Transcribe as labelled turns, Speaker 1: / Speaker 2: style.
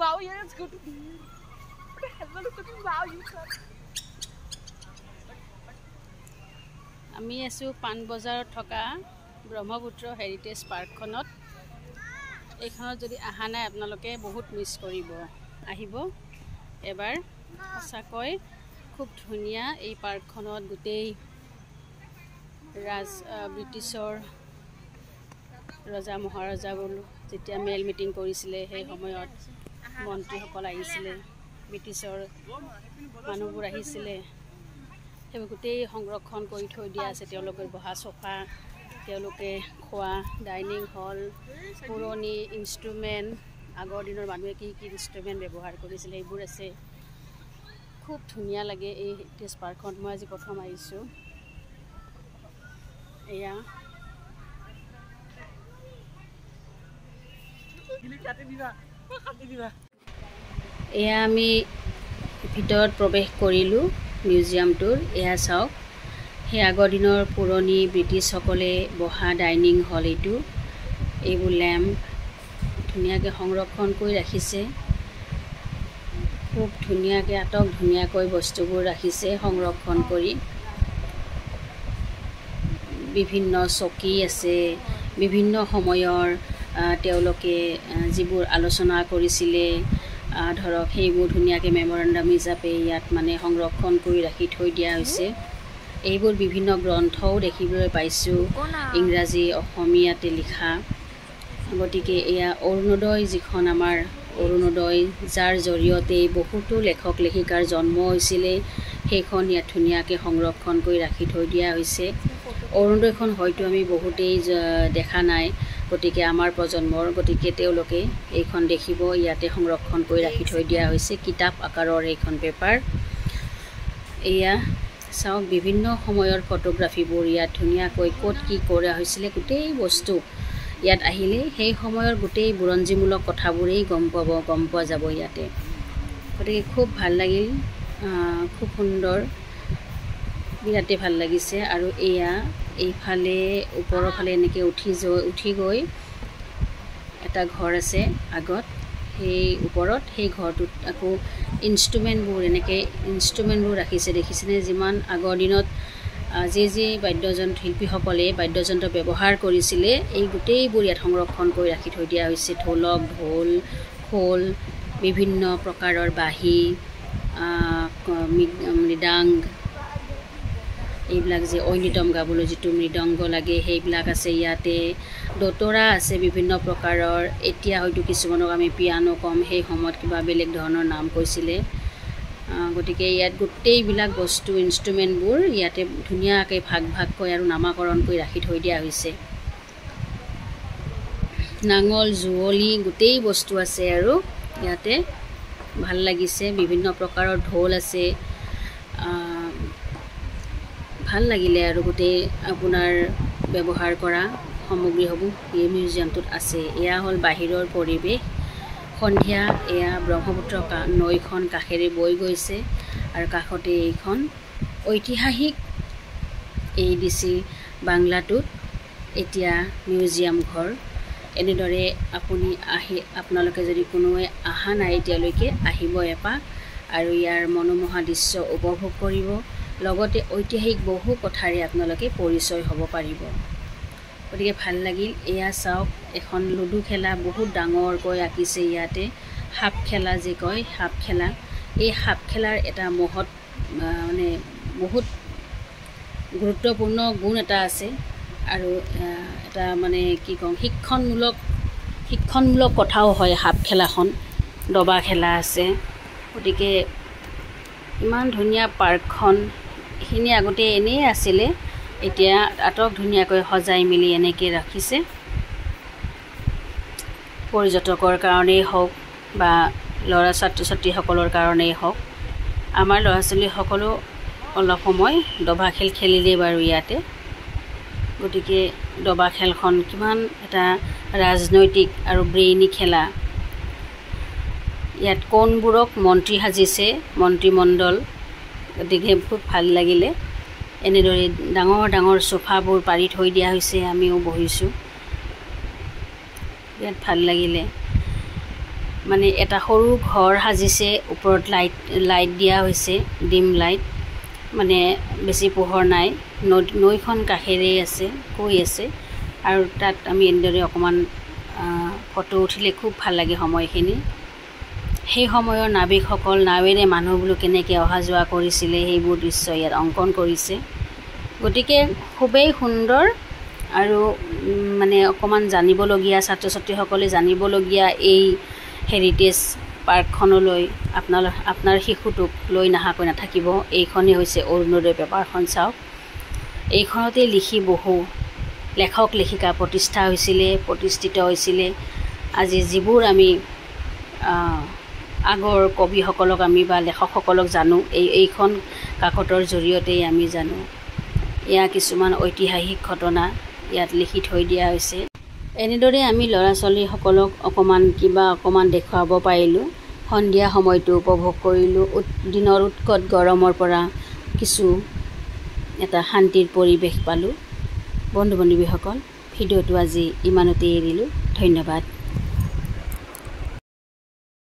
Speaker 1: Wow, yeah, it's good to be here. What the hell is looking wow, you said?
Speaker 2: আমি আছো পানবজাৰত থকা Brahmaputra heritage পাৰ্কখনত। এইখনত যদি আহা নাই আপোনালোকে বহুত মিছ কৰিব। আহিব এবাৰ, সঁচাকৈ খুব ধুনীয়া এই পাৰ্কখনত। গোটেই ব্ৰিটিছৰ ৰজা মহাৰজাবোৰ যেতিয়া মেল মিটিং কৰিছিলে সেই সময়ত মন্ত্ৰীসকল আহিছিলে, ব্ৰিটিছৰ মানুহবোৰ আহিছিলে, সেইবোৰ গোটেই সংৰক্ষণ কৰি থৈ দিয়া আছে। তেওঁলোকে বহা চোফা, তেওঁলোকে খোৱা ডাইনিং হল, পুৰণি ইনষ্ট্ৰুমেণ্ট, আগৰ দিনৰ মানুহে কি কি ইনষ্ট্ৰুমেণ্ট ব্যৱহাৰ কৰিছিল সেইবোৰ আছে। খুব ধুনীয়া লাগে এই হেৰিটেজ পাৰ্কখন। মই আজি প্ৰথম আহিছোঁ। এয়া এয়া আমি ভিতৰত প্ৰৱেশ কৰিলোঁ মিউজিয়ামটোৰ। এয়া চাওক, সেই আগৰ দিনৰ পুৰণি ব্ৰিটিছসকলে বহা ডাইনিং হল এইটো। এইবোৰ লেম্প ধুনীয়াকৈ সংৰক্ষণ কৰি ৰাখিছে। খুব ধুনীয়াকৈ ধুনীয়াকৈ বস্তুবোৰ ৰাখিছে সংৰক্ষণ কৰি। বিভিন্ন চকী আছে, বিভিন্ন সময়ৰ তেওঁলোকে যিবোৰ আলোচনা কৰিছিলে ধৰক সেইবোৰ ধুনীয়াকৈ মেমৰেণ্ডাম হিচাপে ইয়াত মানে সংৰক্ষণ কৰি ৰাখি থৈ দিয়া হৈছে। এইবোৰ বিভিন্ন গ্ৰন্থও দেখিবলৈ পাইছোঁ, ইংৰাজী অসমীয়াতে লিখা। গতিকে এয়া অৰুণোদয়, যিখন আমাৰ অৰুণোদয়, যাৰ জৰিয়তে বহুতো লেখক লেখিকাৰ জন্ম হৈছিলে, সেইখন ইয়াত ধুনীয়াকৈ সংৰক্ষণ কৰি ৰাখি থৈ দিয়া হৈছে। অৰুণোদয়খন হয়তো আমি বহুতেই দেখা নাই, গতিকে আমাৰ প্ৰজন্মৰ, গতিকে তেওঁলোকে এইখন দেখিব। ইয়াতে সংৰক্ষণ কৰি ৰাখি থৈ দিয়া হৈছে, কিতাপ আকাৰৰ এইখন পেপাৰ। এয়া চাওক, বিভিন্ন সময়ৰ ফটোগ্ৰাফীবোৰ ইয়াত ধুনীয়াকৈ ক'ত কি কৰা হৈছিলে গোটেই বস্তু ইয়াত আহিলে সেই সময়ৰ গোটেই বুৰঞ্জীমূলক কথাবোৰেই গম পোৱা যাব ইয়াতে। গতিকে খুব ভাল লাগিল, খুব সুন্দৰ, বিৰাটেই ভাল লাগিছে। আৰু এয়া এইফালে ওপৰৰ ফালে এনেকৈ উঠি গৈ এটা ঘৰ আছে আগত, সেই ওপৰত সেই ঘৰটোত আকৌ ইনষ্ট্ৰুমেণ্টবোৰ ৰাখিছে। দেখিছেনে? যিমান আগৰ দিনত যি শিল্পীসকলে বাদ্যযন্ত্ৰ ব্যৱহাৰ কৰিছিলে, এই গোটেইবোৰ ইয়াত সংৰক্ষণ কৰি ৰাখি থৈ দিয়া হৈছে। ঢোলক, ঢোল, খোল, বিভিন্ন প্ৰকাৰৰ বাঁহী, মৃদাংগ, এইবিলাক যে ঐনিতম গাবলৈ যিটো মৃদংগ লাগে সেইবিলাক আছে ইয়াতে। দতৰা আছে বিভিন্ন প্ৰকাৰৰ। এতিয়া হয়তো কিছুমানক আমি পিয়ানো কম, সেই সময়ত কিবা বেলেগ ধৰণৰ নাম কৈছিলে। গতিকে ইয়াত গোটেইবিলাক বস্তু, ইনষ্ট্ৰুমেণ্টবোৰ ইয়াতে ধুনীয়াকৈ ভাগকৈ আৰু নামাকৰণ কৰি ৰাখি থৈ দিয়া হৈছে। নাঙল, যুঁৱলি, গোটেই বস্তু আছে আৰু ইয়াতে ভাল লাগিছে। বিভিন্ন প্ৰকাৰৰ ঢোল আছে, ভাল লাগিলে আৰু গোটেই আপোনাৰ ব্যৱহাৰ কৰা সামগ্ৰীসমূহ এই মিউজিয়ামটোত আছে। এয়া হ'ল বাহিৰৰ পৰিৱেশ। সন্ধিয়া এয়া ব্ৰহ্মপুত্ৰ নৈখন কাষেৰে বৈ গৈছে আৰু কাষতে এইখন ঐতিহাসিক ADC বাংলাটোত এতিয়া মিউজিয়াম ঘৰ। এনেদৰে আপোনালোকে যদি কোনোৱে অহা নাই এতিয়ালৈকে, আহিব এপাক আৰু ইয়াৰ মনোমোহা দৃশ্য উপভোগ কৰিব। লগতে ঐতিহাসিক বহু কথাৰে আপোনালোকে পৰিচয় হ'ব পাৰিব। গতিকে ভাল লাগিল। এয়া চাওক, এখন লুডু খেলা বহুত ডাঙৰকৈ আঁকিছে ইয়াতে। সাপ খেলা যে কয়, সাপ খেলা, এই সাপ খেলাৰ এটা মানে বহুত গুৰুত্বপূৰ্ণ গুণ এটা আছে আৰু এটা মানে কি কওঁ, শিক্ষণমূলক কথাও হয় সাপ খেলাখন। দবা খেলা আছে। গতিকে ইমান ধুনীয়া পাৰ্কখন, এইখিনি আগতে এনেই আছিলে, এতিয়া ধুনীয়াকৈ সজাই মেলি এনেকৈ ৰাখিছে। পৰ্যটকৰ কাৰণেই হওক বা ছাত্ৰ ছাত্ৰীসকলৰ কাৰণেই হওক, আমাৰ ল'ৰা ছোৱালীসকলেও অলপ সময় দবা খেল খেলিলেই বাৰু ইয়াতে। গতিকে দবা খেলখন কিমান এটা ৰাজনৈতিক আৰু ব্ৰেইনী খেলা। ইয়াত কোনবোৰক মন্ত্ৰী সাজিছে, মন্ত্ৰীমণ্ডল। গতিকে খুব ভাল লাগিলে। এনেদৰে ডাঙৰ ডাঙৰ চোফাবোৰ পাৰি থৈ দিয়া হৈছে, আমিও বহিছোঁ। ইয়াত ভাল লাগিলে। মানে এটা সৰু ঘৰ সাজিছে, ওপৰত লাইট দিয়া হৈছে, ডিম লাইট, মানে বেছি পোহৰ নাই। নৈখন কাষেৰে আছে, কৈ আছে, আৰু তাত আমি এনেদৰে অকণমান ফটো উঠিলে খুব ভাল লাগে সময়খিনি। সেই সময়ৰ নাবিকসকল, নাৱেৰে মানুহবোৰ কেনেকৈ অহা যোৱা কৰিছিলে সেইবোৰ দৃশ্য ইয়াত অংকন কৰিছে। গতিকে খুবেই সুন্দৰ আৰু মানে অকণমান জানিবলগীয়া, ছাত্ৰ ছাত্ৰীসকলে জানিবলগীয়া এই হেৰিটেজ পাৰ্কখনলৈ আপোনাৰ শিশুটোক লৈ নাহাকৈ নাথাকিব। এইখনেই হৈছে অৰুণোদয় পেপাৰখন। চাওক, এইখনতে লিখি বহু লেখক লেখিকা প্ৰতিষ্ঠিত হৈছিলে। আজি যিবোৰ আমি আগৰ কবিসকলক আমি বা লেখকসকলক জানো, এইখন কাকতৰ জৰিয়তেই আমি জানো। এয়া কিছুমান ঐতিহাসিক ঘটনা ইয়াত লিখি থৈ দিয়া হৈছে। এনেদৰে আমি ল'ৰা ছোৱালীসকলক অকণমান দেখুৱাব পাৰিলোঁ। সন্ধিয়া সময়টো উপভোগ কৰিলোঁ। দিনৰ উৎকট গৰমৰ পৰা এটা শান্তিৰ পৰিৱেশ পালোঁ। বন্ধু বান্ধৱীসকল, ভিডিঅ'টো আজি ইমানতেই এৰিলোঁ। ধন্যবাদ।